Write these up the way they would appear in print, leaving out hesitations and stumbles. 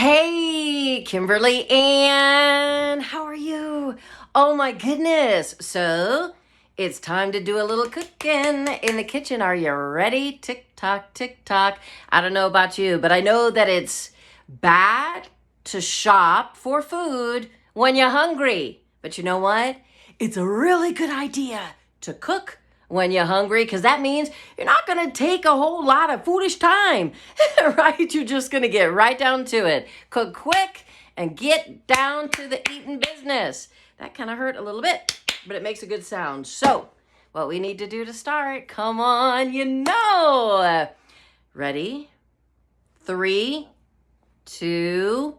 Hey, Kimberly Ann, how are you? Oh my goodness. So it's time to do a little cooking in the kitchen. Are you ready? Tick tock, tick tock. I don't know about you, but I know that it's bad to shop for food when you're hungry. But you know what? It's a really good idea to cook when you're hungry, because that means you're not going to take a whole lot of foolish time, right? You're just going to get right down to it. Cook quick and get down to the eating business. That kind of hurt a little bit, but it makes a good sound. So what we need to do to start, come on, you know. Ready? 3, 2,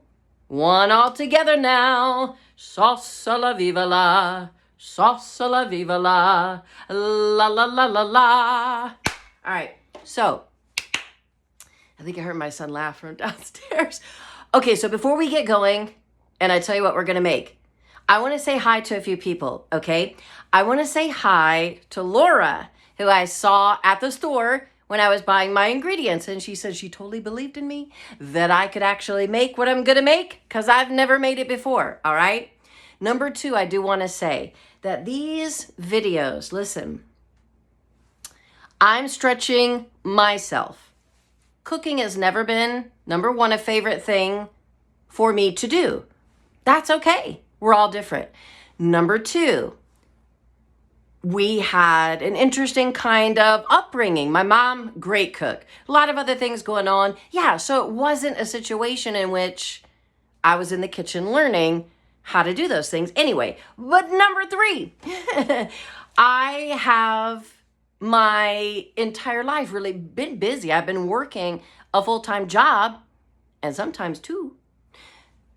1, all together now. Salsa la viva la. Salsa la viva la, la la la la la. All right, so I think I heard my son laugh from downstairs. Okay, so before we get going, and I tell you what we're gonna make, I wanna say hi to a few people, okay? I wanna say hi to Laura, who I saw at the store when I was buying my ingredients, and she said she totally believed in me, that I could actually make what I'm gonna make, because I've never made it before, all right? Number 2, I do wanna say that these videos, listen, I'm stretching myself. Cooking has never been, number 1, a favorite thing for me to do. That's okay. We're all different. Number 2, we had an interesting kind of upbringing. My mom, great cook. A lot of other things going on. Yeah, so it wasn't a situation in which I was in the kitchen learning how to do those things. Anyway, but number 3, I have my entire life really been busy. I've been working a full-time job, and sometimes 2,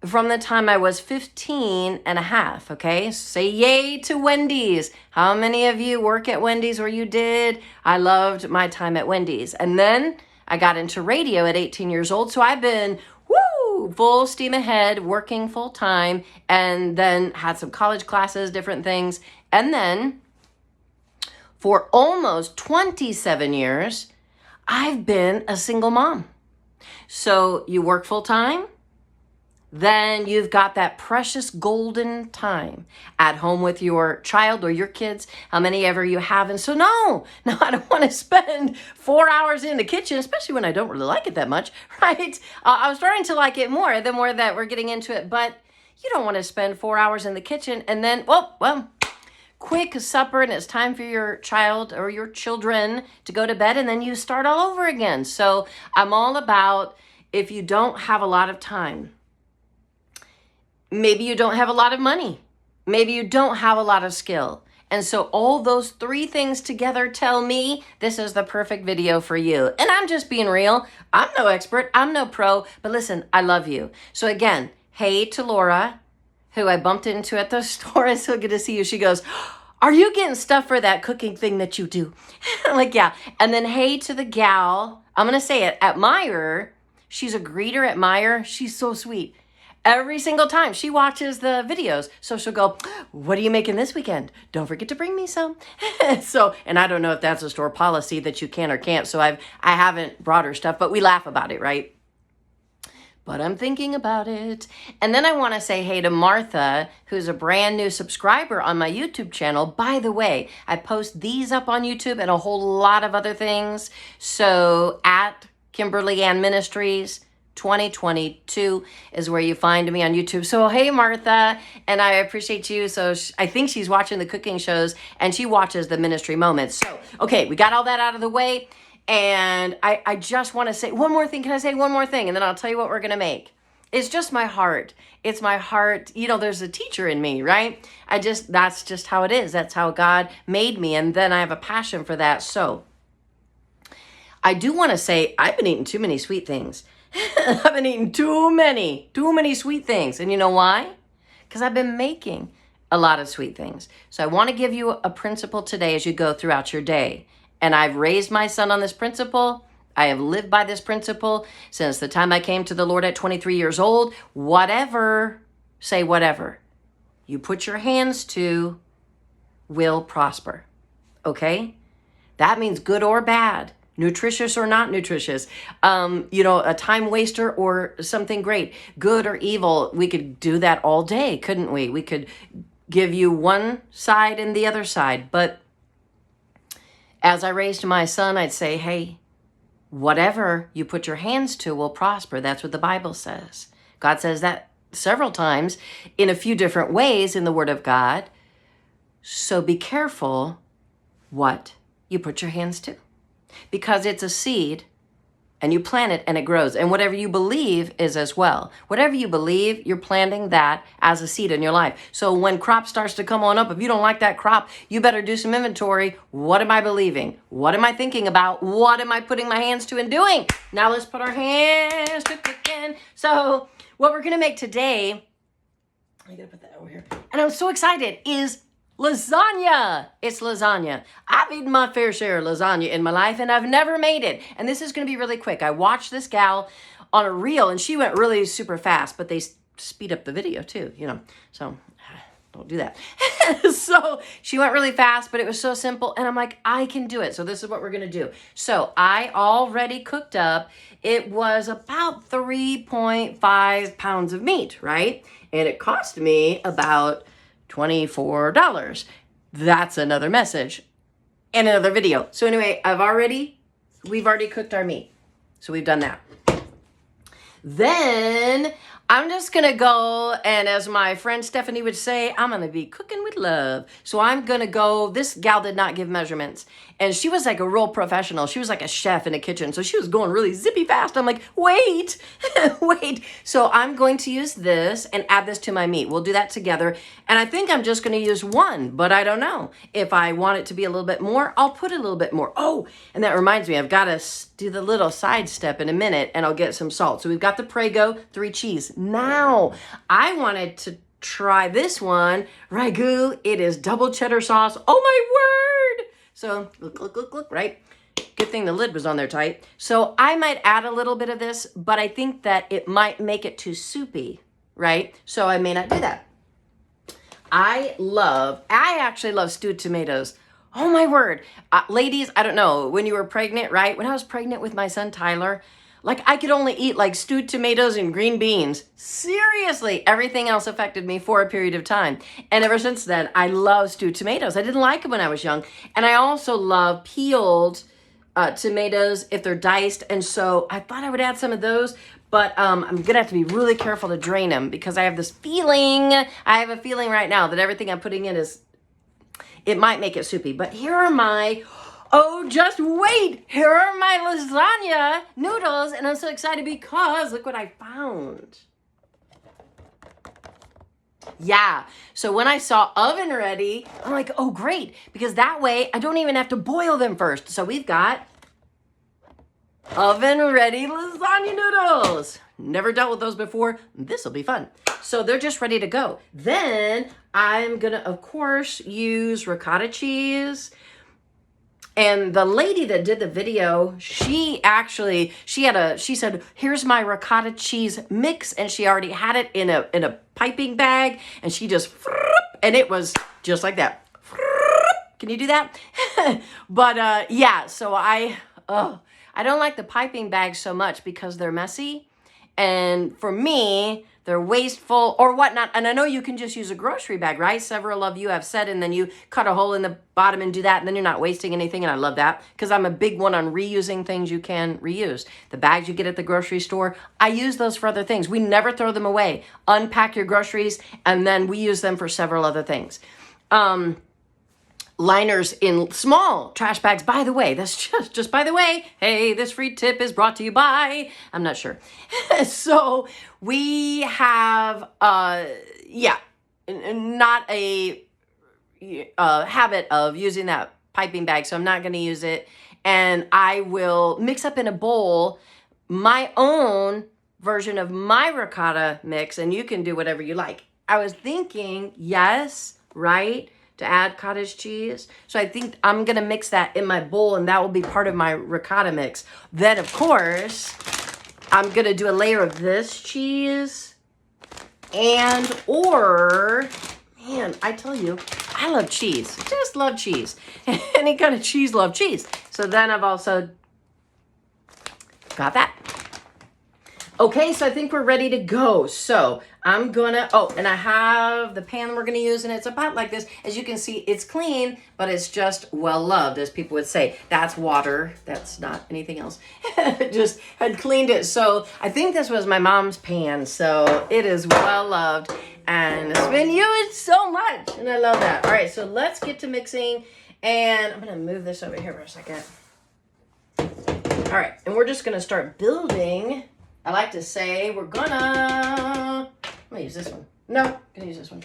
from the time I was 15 and a half, okay? Say yay to Wendy's. How many of you work at Wendy's, or you did? I loved my time at Wendy's. And then I got into radio at 18 years old, so I've been full steam ahead, working full time, and then had some college classes, different things. And then for almost 27 years, I've been a single mom. So you work full time, then you've got that precious golden time at home with your child or your kids, how many ever you have. And so no, I don't want to spend 4 hours in the kitchen, especially when I don't really like it that much, right? I was starting to like it more the more that we're getting into it, but you don't want to spend 4 hours in the kitchen and then, well, quick supper and it's time for your child or your children to go to bed, and then you start all over again. So I'm all about, if you don't have a lot of time, maybe you don't have a lot of money. Maybe you don't have a lot of skill. And so all those 3 things together tell me this is the perfect video for you. And I'm just being real. I'm no expert. I'm no pro. But listen, I love you. So again, hey to Laura, who I bumped into at the store. It's so good to see you. She goes, are you getting stuff for that cooking thing that you do? I'm like, yeah. And then hey to the gal, I'm going to say it, at Meijer. She's a greeter at Meijer. She's so sweet. Every single time she watches the videos. So she'll go, what are you making this weekend? Don't forget to bring me some. So, and I don't know if that's a store policy that you can or can't. So I haven't brought her stuff, but we laugh about it, right? But I'm thinking about it. And then I want to say hey to Martha, who's a brand new subscriber on my YouTube channel. By the way, I post these up on YouTube and a whole lot of other things. So at Kimberly Ann Ministries 2022 is where you find me on YouTube. So hey Martha, and I appreciate you. So I think she's watching the cooking shows and she watches the ministry moments. So okay, we got all that out of the way, and I just want to say one more thing. Can I say one more thing, and then I'll tell you what we're gonna make? It's just my heart. It's my heart. You know, there's a teacher in me, right? That's just how it is. That's how God made me, and then I have a passion for that. So I do want to say I've been eating too many sweet things. I've been eating too many sweet things. And you know why? Because I've been making a lot of sweet things. So I want to give you a principle today as you go throughout your day. And I've raised my son on this principle. I have lived by this principle since the time I came to the Lord at 23 years old. Whatever, say whatever you put your hands to will prosper. Okay? That means good or bad. nutritious or not nutritious, a time waster or something great, good or evil. We could do that all day, couldn't we? We could give you one side and the other side. But as I raised my son, I'd say, hey, whatever you put your hands to will prosper. That's what the Bible says. God says that several times in a few different ways in the Word of God. So be careful what you put your hands to, because it's a seed and you plant it and it grows. And whatever you believe is as well. Whatever you believe, you're planting that as a seed in your life. So when crop starts to come on up, if you don't like that crop, you better do some inventory. What am I believing? What am I thinking about? What am I putting my hands to and doing? Now let's put our hands to cooking. So what we're going to make today, I got to put that over here. And I'm so excited, is lasagna. It's lasagna. I've eaten my fair share of lasagna in my life, and I've never made it. And this is going to be really quick. I watched this gal on a reel, and she went really super fast, but they speed up the video too, so don't do that. So she went really fast, but it was so simple, and I'm like, I can do it. So this is what we're going to do. So I already cooked up, it was about 3.5 pounds of meat, right? And it cost me about $24. That's another message and another video. So anyway, we've already cooked our meat. So we've done that. Then I'm just going to go, and as my friend Stephanie would say, I'm going to be cooking with love. So I'm going to go, this gal did not give measurements, and she was like a real professional. She was like a chef in a kitchen, so she was going really zippy fast. I'm like, wait, wait. So I'm going to use this and add this to my meat. We'll do that together, and I think I'm just going to use one, but I don't know. If I want it to be a little bit more, I'll put a little bit more. Oh, and that reminds me, I've got to do the little side step in a minute, and I'll get some salt. So we've got the Prego 3 cheese. Now, I wanted to try this one, ragu. It is double cheddar sauce. Oh my word! So look, right? Good thing the lid was on there tight. So I might add a little bit of this, but I think that it might make it too soupy, right? So I may not do that. I actually love stewed tomatoes. Oh my word. Ladies, I don't know, when you were pregnant, right? When I was pregnant with my son, Tyler, like I could only eat like stewed tomatoes and green beans. Seriously, everything else affected me for a period of time. And ever since then, I love stewed tomatoes. I didn't like them when I was young. And I also love peeled tomatoes if they're diced. And so I thought I would add some of those, but I'm going to have to be really careful to drain them because I have this feeling, I have a feeling right now that everything I'm putting in it might make it soupy. But here are my, oh, just wait. Here are my lasagna noodles. And I'm so excited because look what I found. Yeah. So when I saw oven ready, I'm like, oh, great. Because that way I don't even have to boil them first. So we've got oven ready lasagna noodles. Never dealt with those before. This will be fun. So they're just ready to go. Then I'm going to, of course, use ricotta cheese. And the lady that did the video, she said, here's my ricotta cheese mix. And she already had it in a piping bag. And she just, and it was just like that. Can you do that? But yeah, so I don't like the piping bags so much because they're messy. And for me, they're wasteful or whatnot. And I know you can just use a grocery bag, right? Several of you have said, and then you cut a hole in the bottom and do that, and then you're not wasting anything. And I love that because I'm a big one on reusing things you can reuse. The bags you get at the grocery store, I use those for other things. We never throw them away. Unpack your groceries, and then we use them for several other things. Liners in small trash bags. By the way, that's just by the way, hey, this free tip is brought to you by, I'm not sure. So we have, not a habit of using that piping bag, so I'm not going to use it. And I will mix up in a bowl my own version of my ricotta mix, and you can do whatever you like. I was thinking, yes, right? To add cottage cheese. So I think I'm going to mix that in my bowl, and that will be part of my ricotta mix. Then, of course, I'm going to do a layer of this cheese man, I tell you, I love cheese. Just love cheese. Any kind of cheese, love cheese. So then I've also Got that? Okay, so I think we're ready to go. So I'm gonna, oh, and I have the pan that we're gonna use, and it's about like this. As you can see, it's clean, but it's just well loved, as people would say. That's water, that's not anything else. Just had cleaned it. So I think this was my mom's pan, so it is well loved, and it's been used so much, and I love that. All right, so let's get to mixing, and I'm gonna move this over here for a second. All right, and we're just gonna start building. I like to say I'm gonna use this one. No, I'm gonna use this one.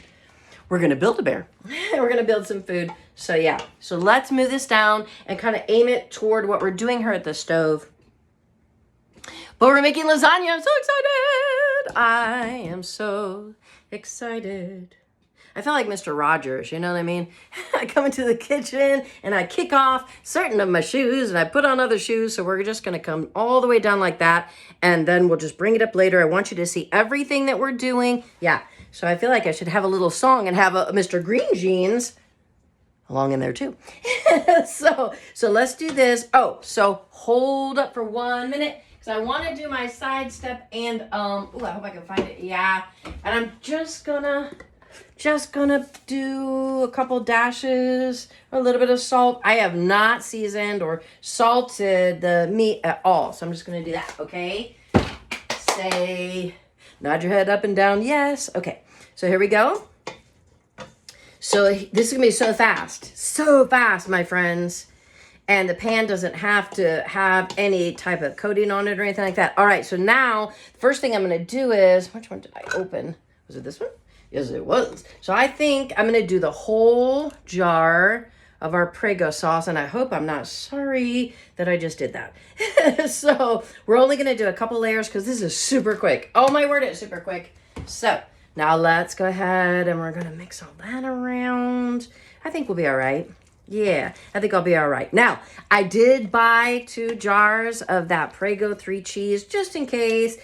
We're gonna build a bear. We're gonna build some food. So yeah, so let's move this down and kind of aim it toward what we're doing here at the stove. But we're making lasagna. I'm so excited. I am so excited. I feel like Mr. Rogers, you know what I mean? I come into the kitchen and I kick off certain of my shoes and I put on other shoes. So we're just going to come all the way down like that. And then we'll just bring it up later. I want you to see everything that we're doing. Yeah. So I feel like I should have a little song and have a Mr. Green Jeans along in there too. So let's do this. Oh, so hold up for 1 minute. Because I want to do my side step and, oh, I hope I can find it. Yeah. And I'm just gonna do a couple dashes, a little bit of salt. I have not seasoned or salted the meat at all. So I'm just going to do that, okay? Say, nod your head up and down, yes. Okay, so here we go. So this is going to be so fast, my friends. And the pan doesn't have to have any type of coating on it or anything like that. All right, so now, the first thing I'm going to do is, which one did I open? Was it this one? Yes, it was. So I think I'm going to do the whole jar of our Prego sauce, and I hope I'm not sorry that I just did that. So we're only going to do a couple layers because this is super quick. Oh my word, it's super quick. So now let's go ahead and we're going to mix all that around. I think we'll be all right. Yeah, I think I'll be all right. Now, I did buy 2 jars of that Prego 3 cheese just in case,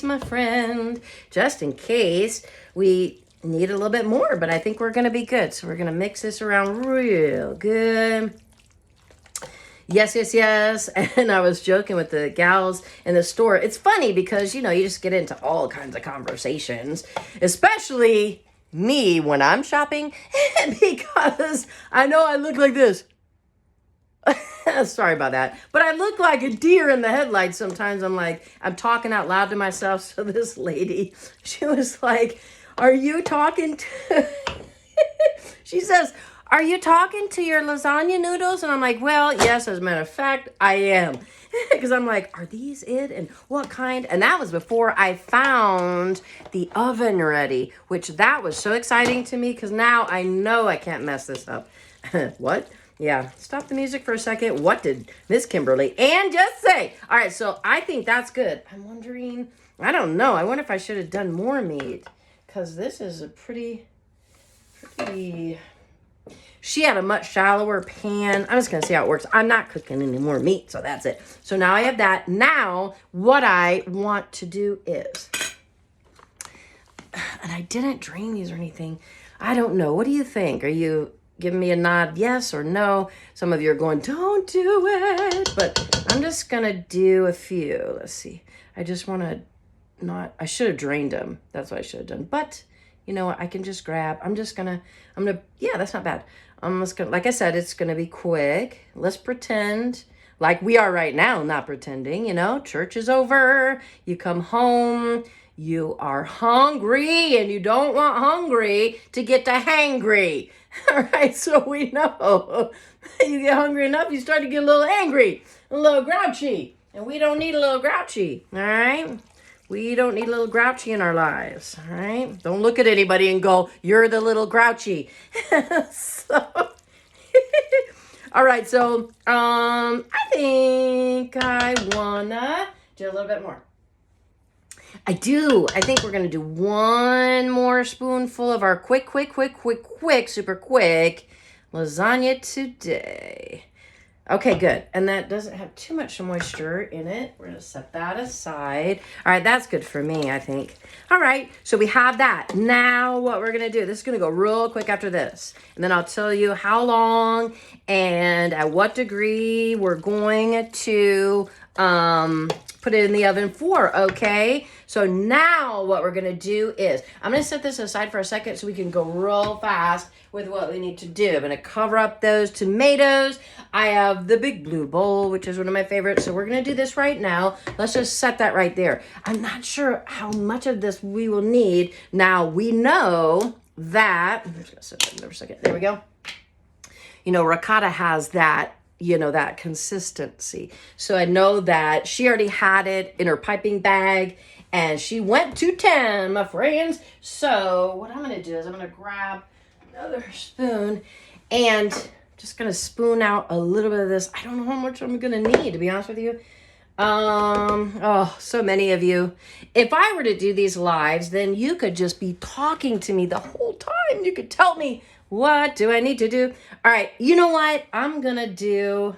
my friend, just in case we need a little bit more, but I think we're going to be good. So we're going to mix this around real good. Yes. And I was joking with the gals in the store. It's funny because, you know, you just get into all kinds of conversations, especially me when I'm shopping, because I know I look like this. Sorry about that. But I look like a deer in the headlights sometimes. I'm talking out loud to myself. So this lady, she was like, are you talking to... She says, are you talking to your lasagna noodles? And I'm like, well, yes, as a matter of fact, I am. Because I'm like, are these it? And what kind? And that was before I found the oven ready, which that was so exciting to me because now I know I can't mess this up. What? Yeah, stop the music for a second. What did Miss Kimberly and just say? All right, so I think that's good. I'm wondering, I don't know. I wonder if I should have done more meat because this is a pretty... She had a much shallower pan. I'm just going to see how it works. I'm not cooking any more meat, so that's it. So now I have that. Now, what I want to do is, and I didn't drain these or anything. I don't know. What do you think? Are you giving me a nod yes or no? Some of you are going, don't do it. But I'm just going to do a few. Let's see. I just want to not, I should have drained them. That's what I should have done. But you know what? I can just grab. Yeah, that's not bad. I'm just gonna, like I said, it's gonna be quick. Let's pretend like we are right now, not pretending, you know, church is over. You come home, you are hungry, and you don't want hungry to get to hangry. All right, so we know you get hungry enough, you start to get a little angry, a little grouchy, and we don't need a little grouchy, all right? We don't need a little grouchy in our lives, all right? Don't look at anybody and go, you're the little grouchy. All right, so I think I wanna do a little bit more. I do. I think we're gonna do one more spoonful of our quick, super quick lasagna today. Okay, good. And that doesn't have too much moisture in it. We're going to set that aside. All right, that's good for me, I think. All right, so we have that. Now what we're going to do, this is going to go real quick after this. And then I'll tell you how long and at what degree we're going to put it in the oven for, okay? So now what we're gonna do is, I'm gonna set this aside for a second so we can go real fast with what we need to do. I'm gonna cover up those tomatoes. I have the big blue bowl, which is one of my favorites. So we're gonna do this right now. Let's just set that right there. I'm not sure how much of this we will need. Now we know that, I'm just gonna set that in there for a second. There we go. You know, ricotta has that, you know, that consistency. So I know that she already had it in her piping bag and she went to 10, my friends. So what I'm going to do is I'm going to grab another spoon and just going to spoon out a little bit of this. I don't know how much I'm going to need, to be honest with you. Oh, so many of you. If I were to do these lives, then you could just be talking to me the whole time. You could tell me, what do I need to do? All right, you know what? I'm gonna do,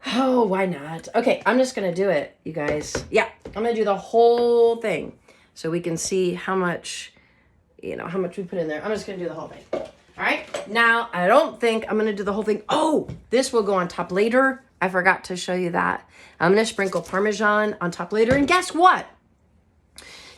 oh, why not? Okay, I'm just gonna do it, you guys. Yeah, I'm gonna do the whole thing so we can see how much, you know, how much we put in there. I'm just gonna do the whole thing. All right, now I don't think I'm gonna do the whole thing. Oh, this will go on top later. I forgot to show you that. I'm gonna sprinkle Parmesan on top later, and guess what?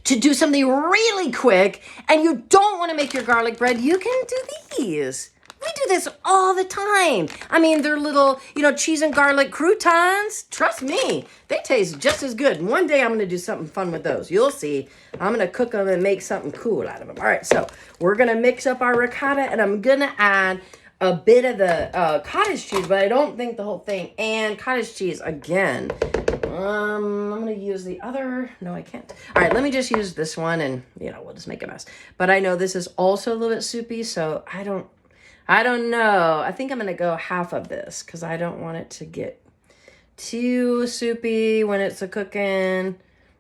To do something really quick and you don't want to make your garlic bread, you can do these. We do this all the time. I mean, they're little, you know, cheese and garlic croutons. Trust me, they taste just as good. And one day I'm going to do something fun with those. You'll see. I'm going to cook them and make something cool out of them. All right, so we're going to mix up our ricotta and I'm going to add a bit of the cottage cheese, but I don't think the whole thing. And cottage cheese again. I'm going to use the other. No, I can't. All right, let me just use this one and, you know, we'll just make a mess. But I know this is also a little bit soupy, so I don't know. I think I'm going to go half of this because I don't want it to get too soupy when it's a cooking.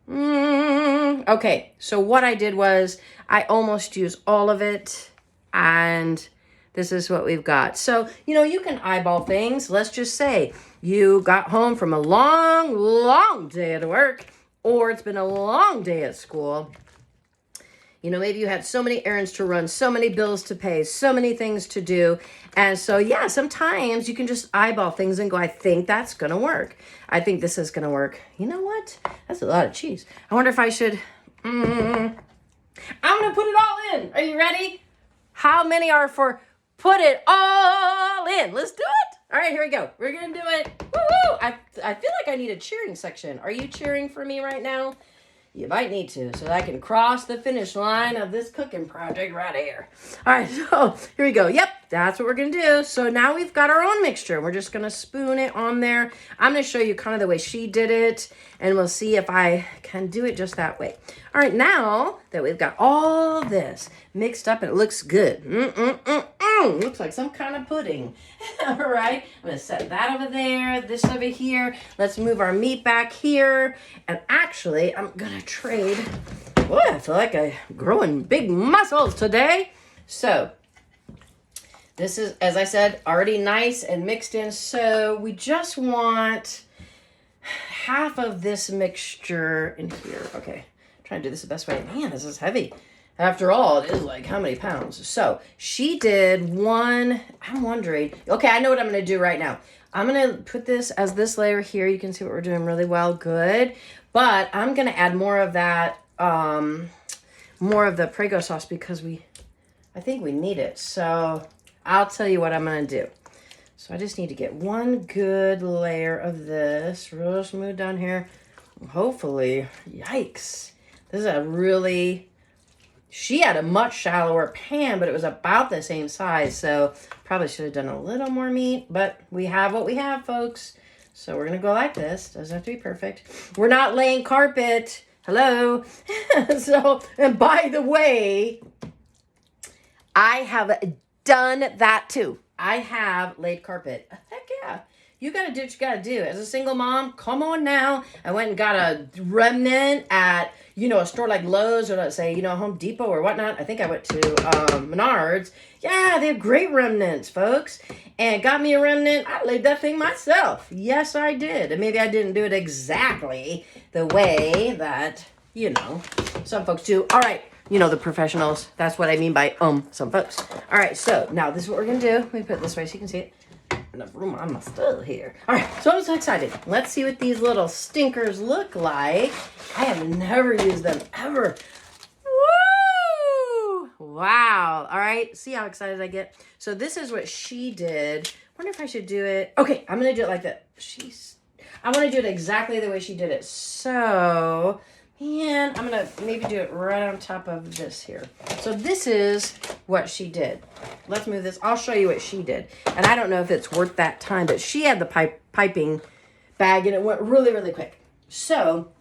Okay, so what I did was I almost used all of it and this is what we've got. So, you know, you can eyeball things. Let's just say you got home from a long, long day at work, or it's been a long day at school. You know, maybe you had so many errands to run, so many bills to pay, so many things to do. And so, yeah, sometimes you can just eyeball things and go, I think that's going to work. I think this is going to work. You know what? That's a lot of cheese. I wonder if I should, I'm going to put it all in. Are you ready? How many are for put it all in? Let's do it. All right, here we go. We're going to do it. Woo-hoo! I feel like I need a cheering section. Are you cheering for me right now? You might need to, so that I can cross the finish line of this cooking project right here. All right, so here we go. Yep, that's what we're going to do. So now we've got our own mixture. We're just going to spoon it on there. I'm going to show you kind of the way she did it, and we'll see if I can do it just that way. All right, now that we've got all this mixed up and it looks good. Looks like some kind of pudding. All right, I'm going to set that over there, this over here. Let's move our meat back here. And actually, I'm going to trade. Boy, I feel like I'm growing big muscles today. So this is, as I said, already nice and mixed in. So we just want half of this mixture in here. Okay, I'm trying to do this the best way. Man, this is heavy. After all, it is like how many pounds? So she did one. I'm wondering. Okay, I know what I'm going to do right now. I'm going to put this as this layer here. You can see what we're doing really well. Good. But I'm going to add more of that, more of the Prego sauce because I think we need it. So I'll tell you what I'm going to do. So I just need to get one good layer of this real smooth down here. Hopefully, yikes. This is a really, she had a much shallower pan, but it was about the same size. So probably should have done a little more meat, but we have what we have, folks. So we're going to go like this. Doesn't have to be perfect. We're not laying carpet. Hello. So, and by the way, I have done that too. I have laid carpet. Heck yeah. You got to do what you got to do. As a single mom, come on now. I went and got a remnant at, a store like Lowe's or let's say, Home Depot or whatnot. I think I went to Menards. Yeah, they have great remnants, folks. And got me a remnant. I laid that thing myself. Yes, I did. And maybe I didn't do it exactly the way that, some folks do. All right. The professionals. That's what I mean by some folks. All right, so now this is what we're going to do. Let me put it this way so you can see it. enough room on my stove here. All right, so I'm so excited. Let's see what these little stinkers look like. I have never used them ever. Woo! Wow. All right, see how excited I get? So this is what she did. Wonder if I should do it. Okay, I'm gonna do it like that. I want to do it exactly the way she did it. So, man, I'm gonna maybe do it right on top of this here. So this is what she did. Let's move this. I'll show you what she did. And I don't know if it's worth that time, but she had the piping bag and it went really, really quick. So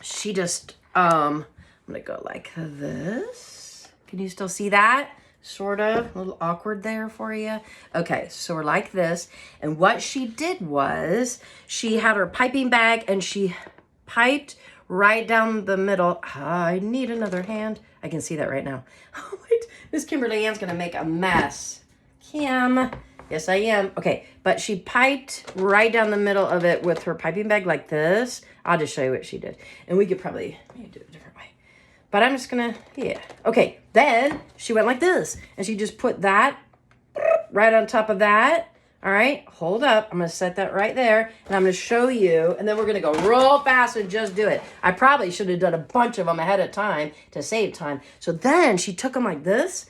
she just, I'm gonna go like this. Can you still see that? Sort of, a little awkward there for you. Okay, so we're like this. And what she did was she had her piping bag and she piped right down the middle. I need another hand. I can see that right now. Oh, wait, Miss Kimberly Ann's gonna make a mess. Kim, yes I am. Okay, but she piped right down the middle of it with her piping bag like this. I'll just show you what she did. And we could probably maybe do it a different way. But I'm just gonna, yeah. Okay, then she went like this. And she just put that right on top of that. All right, hold up. I'm gonna set that right there. And I'm gonna show you. And then we're gonna go real fast and just do it. I probably should have done a bunch of them ahead of time to save time. So then she took them like this.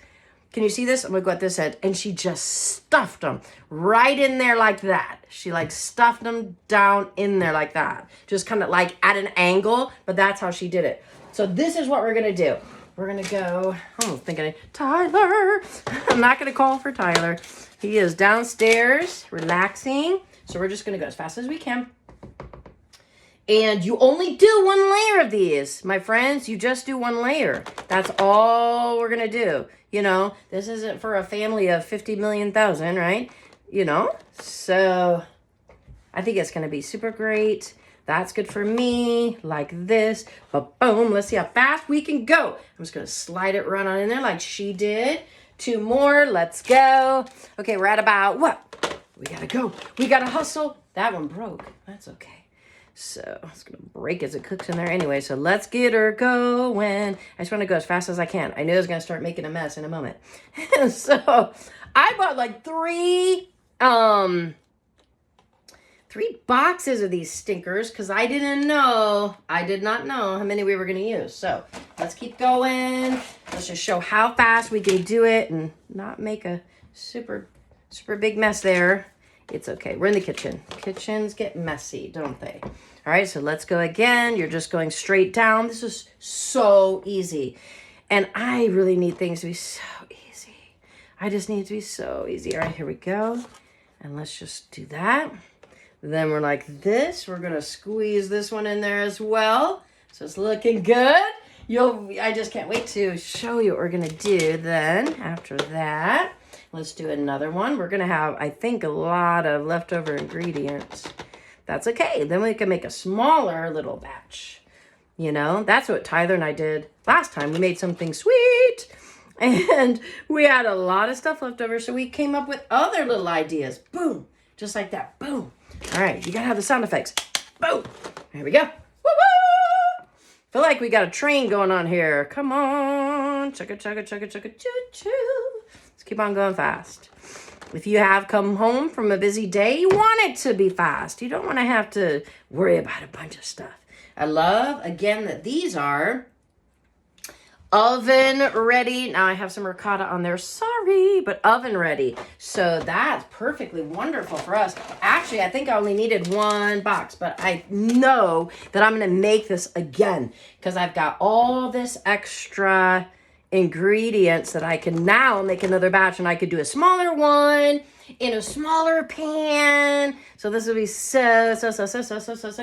Can you see this? I'm gonna go at this end. And she just stuffed them right in there like that. She like stuffed them down in there like that. Just kind of like at an angle, but that's how she did it. So this is what we're going to do. We're going to go, I'm thinking, Tyler. I'm not going to call for Tyler. He is downstairs relaxing. So we're just going to go as fast as we can. And you only do one layer of these, my friends. You just do one layer. That's all we're going to do. You know, this isn't for a family of 50 million thousand, right? You know, so I think it's going to be super great. That's good for me, like this. But boom, let's see how fast we can go. I'm just gonna slide it right on in there like she did. 2 more, let's go. Okay, we're at about what? We gotta go, we gotta hustle. That one broke, that's okay. So it's gonna break as it cooks in there anyway. So let's get her going. I just wanna go as fast as I can. I knew I was gonna start making a mess in a moment. So I bought like 3 boxes of these stinkers because I did not know how many we were going to use. So let's keep going. Let's just show how fast we can do it and not make a super big mess there. It's okay. We're in the kitchen. Kitchens get messy, don't they? All right, so let's go again. You're just going straight down. This is so easy. And I really need things to be so easy. I just need it to be so easy. All right, here we go. And let's just do that. Then we're like this. We're going to squeeze this one in there as well. So it's looking good. I just can't wait to show you what we're going to do then after that. Let's do another one. We're going to have, I think, a lot of leftover ingredients. That's okay. Then we can make a smaller little batch. You know, that's what Tyler and I did last time. We made something sweet. And we had a lot of stuff left over. So we came up with other little ideas. Boom. Just like that. Boom. All right, you gotta have the sound effects. Boom. There we go. Woo-woo! Feel like we got a train going on here. Come on. Chugga, chugga, chugga, chugga, choo-choo. Let's keep on going fast. If you have come home from a busy day, you want it to be fast. You don't want to have to worry about a bunch of stuff. I love, again, that these are oven ready. Now I have some ricotta on there. Sorry, but oven ready. So that's perfectly wonderful for us. Actually, I think I only needed 1 box, but I know that I'm going to make this again because I've got all this extra ingredients that I can now make another batch, and I could do a smaller one in a smaller pan. So this will be so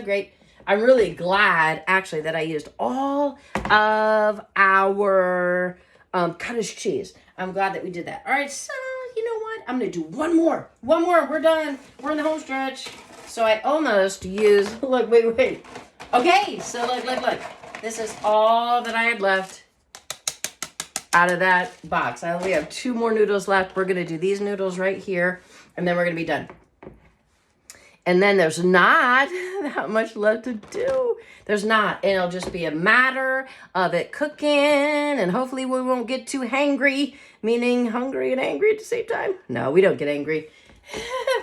great. I'm really glad, actually, that I used all of our cottage cheese. I'm glad that we did that. All right, so you know what? I'm going to do one more. We're done. We're in the home stretch. So I almost used, look, wait. Okay, so look. This is all that I had left out of that box. I only have 2 more noodles left. We're going to do these noodles right here, and then we're going to be done. And then there's not that much left to do. There's not. And it'll just be a matter of it cooking. And hopefully we won't get too hangry. Meaning hungry and angry at the same time. No, we don't get angry.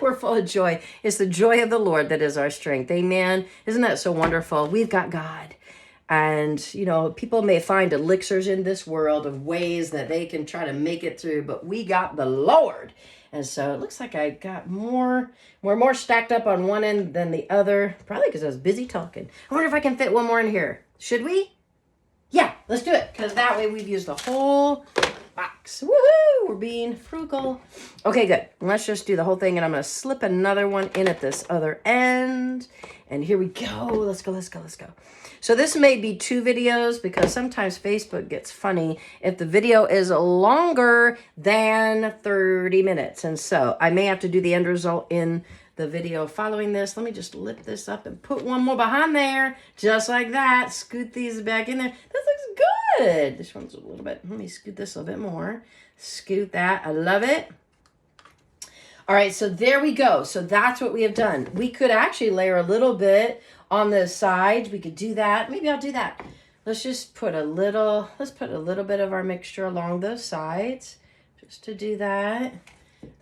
We're full of joy. It's the joy of the Lord that is our strength. Amen. Isn't that so wonderful? We've got God. And, you know, people may find elixirs in this world of ways that they can try to make it through, but we got the Lord. And so it looks like I got we're more stacked up on one end than the other, probably because I was busy talking. I wonder if I can fit one more in here. Should we? Yeah, let's do it. Because that way we've used the whole box. Woohoo! We're being frugal. Okay, good. Let's just do the whole thing, and I'm going to slip another one in at this other end. And here we go. Let's go. So this may be 2 videos because sometimes Facebook gets funny if the video is longer than 30 minutes. And so I may have to do the end result in the video following this. Let me just lift this up and put one more behind there. Just like that. Scoot these back in there. This looks good. This one's a little bit, let me scoot this a little bit more. Scoot that. I love it. All right, so there we go. So that's what we have done. We could actually layer a little bit on the sides. We could do that. Maybe I'll do that. Let's just put a little bit of our mixture along those sides just to do that.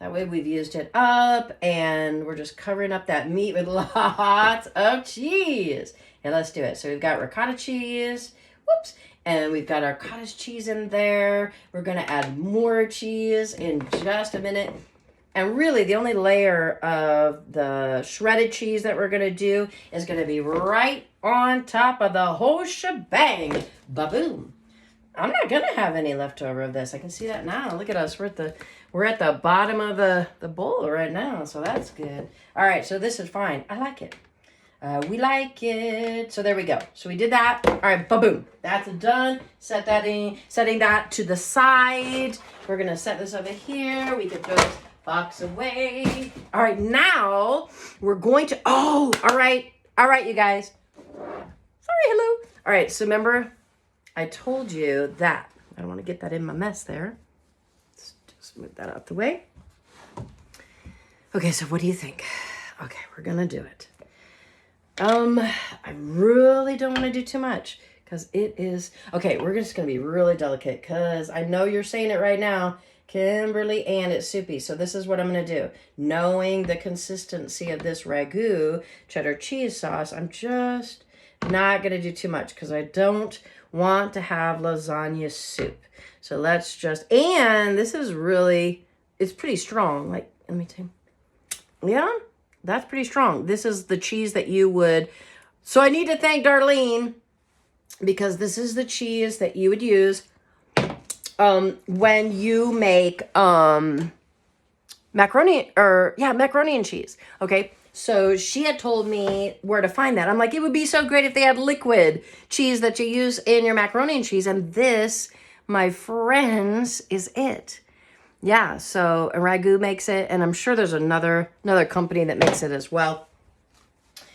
That way we've used it up and we're just covering up that meat with lots of cheese. And let's do it. So we've got ricotta cheese. Whoops. And we've got our cottage cheese in there. We're going to add more cheese in just a minute. And really, the only layer of the shredded cheese that we're going to do is going to be right on top of the whole shebang. Ba-boom. I'm not going to have any leftover of this. I can see that now. Look at us. We're at the bottom of the bowl right now, so that's good. All right, so this is fine. I like it. We like it. So there we go. So we did that. All right, ba-boom. That's done. Set that in. Setting that to the side. We're going to set this over here. We can throw this box away. All right, now we're going to, all right, you guys. Sorry, hello. All right, so remember, I told you that. I don't want to get that in my mess there. Let's just move that out the way. Okay, so what do you think? Okay, we're going to do it. I really don't want to do too much because it is, okay, we're just going to be really delicate because I know you're saying it right now, Kimberly, and it's soupy. So this is what I'm going to do. Knowing the consistency of this ragu cheddar cheese sauce, I'm just not going to do too much because I don't want to have lasagna soup. So let's just, and this is really, it's pretty strong. Like, let me take, yeah, that's pretty strong. This is the cheese that you would, so I need to thank Darlene because this is the cheese that you would use when you make macaroni and cheese. Okay, so she had told me where to find that. I'm like, it would be so great if they had liquid cheese that you use in your macaroni and cheese, and this, my friends, is it. Yeah, so Ragu makes it, and I'm sure there's another company that makes it as well.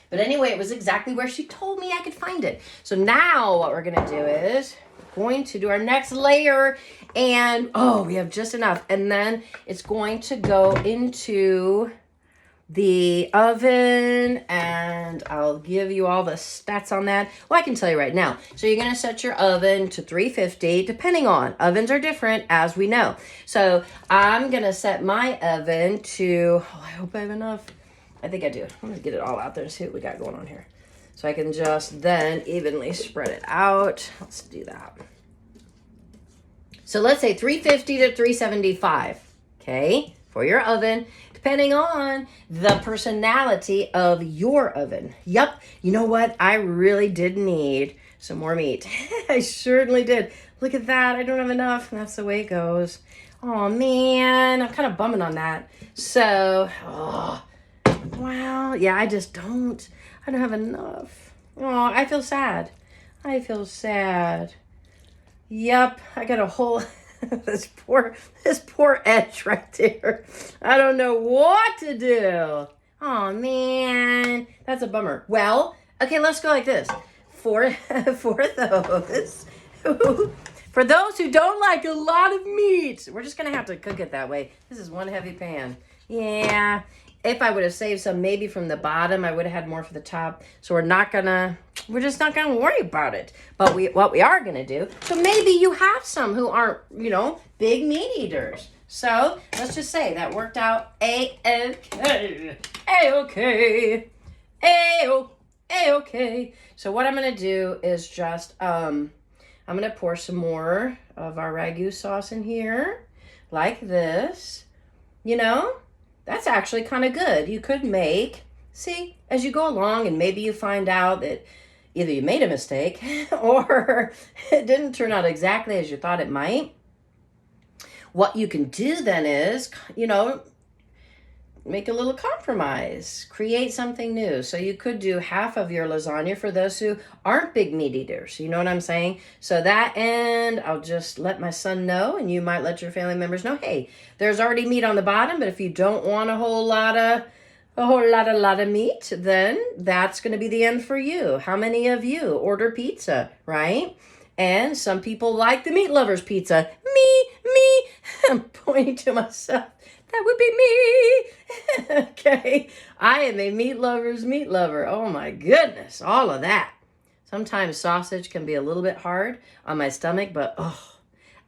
But anyway, it was exactly where she told me I could find it. So now what we're gonna do is going to do our next layer, and we have just enough, and then it's going to go into the oven, and I'll give you all the stats on that. Well, I can tell you right now. So you're going to set your oven to 350, depending on, ovens are different, as we know. So I'm going to set my oven to, I hope I have enough. I think I do. Let me get it all out there and see what we got going on here. So I can just then evenly spread it out. Let's do that. So let's say 350 to 375, okay, for your oven, depending on the personality of your oven. Yep, you know what? I really did need some more meat. I certainly did. Look at that. I don't have enough. That's the way it goes. Oh, man. I'm kind of bumming on that. So, wow. Yeah, I don't have enough. Oh, I feel sad. Yep, I got a whole, this poor edge right there. I don't know what to do. Oh man, that's a bummer. Well, okay, let's go like this. For those who don't like a lot of meat, we're just gonna have to cook it that way. This is one heavy pan. Yeah. If I would have saved some maybe from the bottom, I would have had more for the top. So we're just not gonna worry about it. But what we are gonna do, so maybe you have some who aren't, big meat eaters. So let's just say that worked out A-okay. A-okay. A-okay. So what I'm going to do is just, I'm going to pour some more of our ragu sauce in here like this. You know, that's actually kind of good. You could make, see, as you go along and maybe you find out that either you made a mistake or it didn't turn out exactly as you thought it might. What you can do then is, you know, make a little compromise, create something new. So you could do half of your lasagna for those who aren't big meat eaters. You know what I'm saying? So that end, I'll just let my son know, and you might let your family members know, hey, there's already meat on the bottom, but if you don't want a whole lot of meat, then that's going to be the end for you. How many of you order pizza, right? And some people like the meat lovers pizza. Me. I'm pointing to myself. That would be me. Okay. I am a meat lover. Oh my goodness. All of that. Sometimes sausage can be a little bit hard on my stomach, but oh,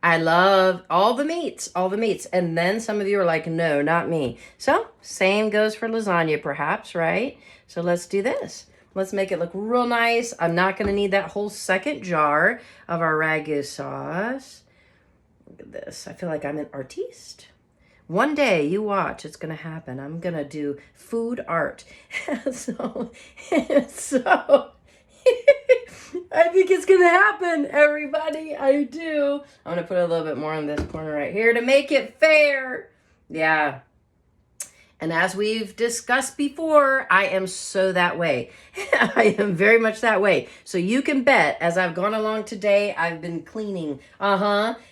I love all the meats. And then some of you are like, no, not me. So same goes for lasagna perhaps, right? So let's do this. Let's make it look real nice. I'm not going to need that whole second jar of our ragu sauce. Look at this. I feel like I'm an artiste. One day, you watch, it's going to happen. I'm going to do food art. so I think it's going to happen, everybody. I do. I'm going to put a little bit more in this corner right here to make it fair. Yeah. And as we've discussed before, I am so that way. I am very much that way. So you can bet as I've gone along today, I've been cleaning.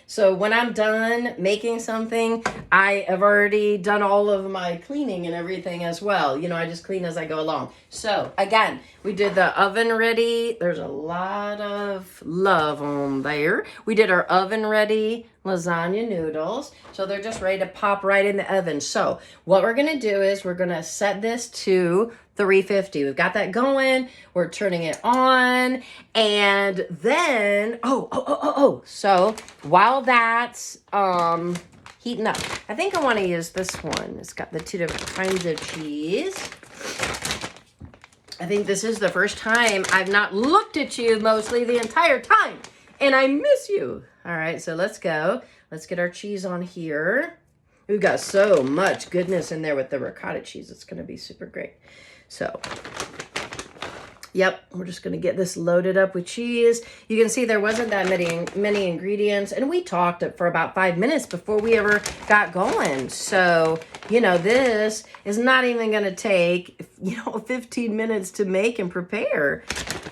So when I'm done making something, I have already done all of my cleaning and everything as well. You know, I just clean as I go along. So again, we did the oven ready. There's a lot of love on there. We did our oven ready lasagna noodles. So they're just ready to pop right in the oven. So what we're going to do is we're going to set this to 350. We've got that going. We're turning it on. And then, so while that's heating up, I think I want to use this one. It's got the two different kinds of cheese. I think this is the first time I've not looked at you mostly the entire time. And I miss you. All right, so let's go. Let's get our cheese on here. We've got so much goodness in there with the ricotta cheese. It's going to be super great. So, yep, we're just going to get this loaded up with cheese. You can see there wasn't that many ingredients. And we talked for about 5 minutes before we ever got going. So, you know, this is not even going to take, 15 minutes to make and prepare.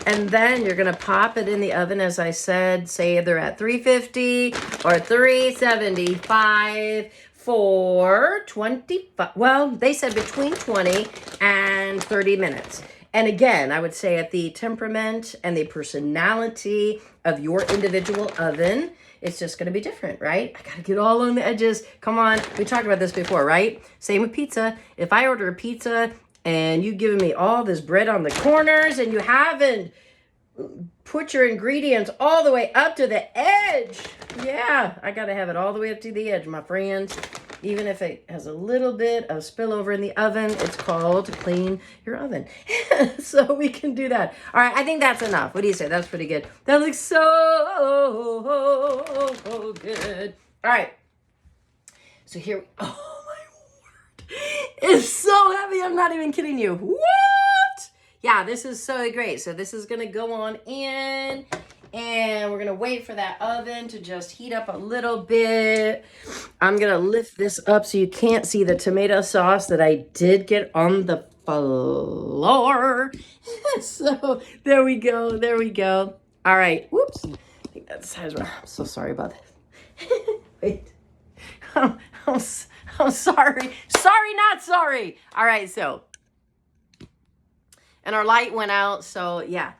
And then you're going to pop it in the oven, as I said, say either at 350 or 375 for 25, well, they said between 20 and 30 minutes. And again, I would say at the temperament and the personality of your individual oven, it's just going to be different, right? I got to get all on the edges. Come on. We talked about this before, right? Same with pizza. If I order a pizza and you've given me all this bread on the corners and you haven't put your ingredients all the way up to the edge. Yeah, I got to have it all the way up to the edge, my friends. Even if it has a little bit of spillover in the oven, it's called clean your oven. So we can do that. All right, I think that's enough. What do you say? That's pretty good. That looks so good. All right. So here, oh my word. It's so heavy. I'm not even kidding you. What? Yeah, this is so great. So this is going to go on in. And we're going to wait for that oven to just heat up a little bit. I'm going to lift this up so you can't see the tomato sauce that I did get on the floor. So there we go. There we go. All right. Whoops. I think that's the size. I'm so sorry about that. Wait. I'm sorry. Sorry, not sorry. All right. So, and our light went out. So yeah.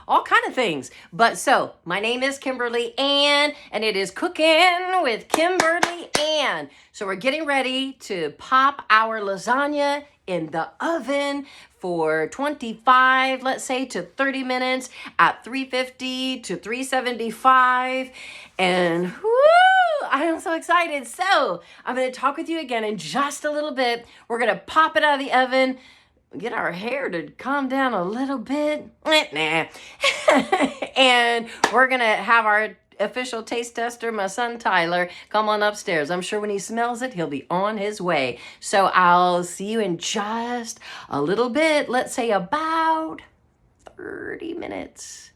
All kind of things. But so, my name is Kimberly Ann, and it is Cooking with Kimberly Ann. So we're getting ready to pop our lasagna in the oven for 25, let's say, to 30 minutes at 350 to 375. And whoo, I am so excited. So I'm going to talk with you again in just a little bit. We're going to pop it out of the oven, get our hair to calm down a little bit. Nah. And we're going to have our official taste tester, my son Tyler, come on upstairs. I'm sure when he smells it, he'll be on his way. So I'll see you in just a little bit. Let's say about 30 minutes.